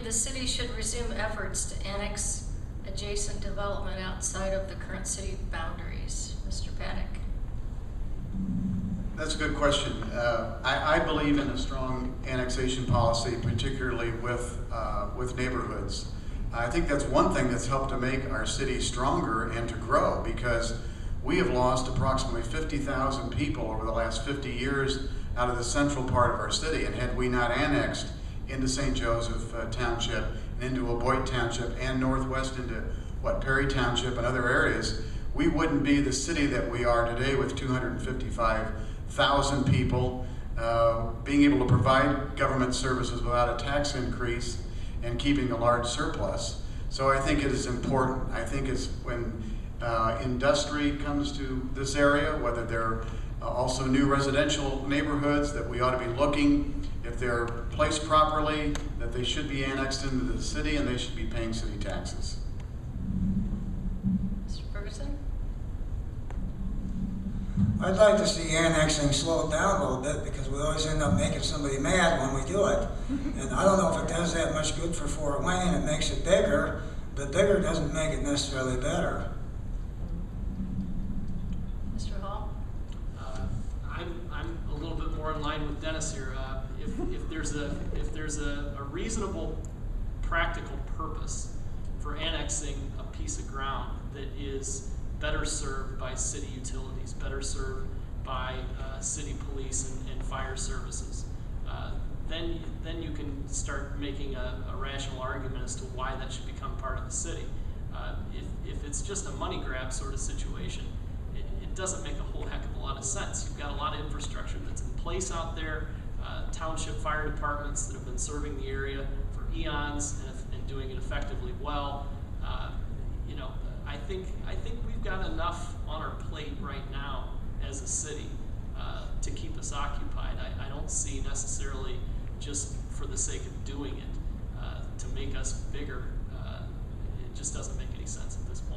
believe the city should resume efforts to annex adjacent development outside of the current city boundaries? Mr. Paddock. That's a good question. I believe in a strong annexation policy, particularly with neighborhoods. I think that's one thing that's helped to make our city stronger and to grow, because we have lost approximately 50,000 people over the last 50 years out of the central part of our city. And had we not annexed into St. Joseph Township and into Aboit Township and northwest into Perry Township and other areas, we wouldn't be the city that we are today with 255,000 people, being able to provide government services without a tax increase and keeping a large surplus. So I think it is important. I think it's when industry comes to this area, whether they're also new residential neighborhoods, that we ought to be looking, if they're placed properly, that they should be annexed into the city and they should be paying city taxes. Mr. Ferguson? I'd like to see annexing slowed down a little bit, because we always end up making somebody mad when we do it. And I don't know if it does that much good for Fort Wayne. It makes it bigger, but bigger doesn't make it necessarily better. Mr. Hall? I'm a little bit more in line with Dennis here. If there's a reasonable, practical purpose for annexing a piece of ground that is better served by city utilities, better served by city police and fire services, then you can start making a rational argument as to why that should become part of the city. If it's just a money grab sort of situation, it doesn't make a whole heck of a lot of sense. You've got a lot of infrastructure that's in place out there, township fire departments that have been serving the area for eons and doing it effectively well. I think we've got enough on our plate right now as a city to keep us occupied. I don't see necessarily, just for the sake of doing it, to make us bigger. It just doesn't make any sense at this point.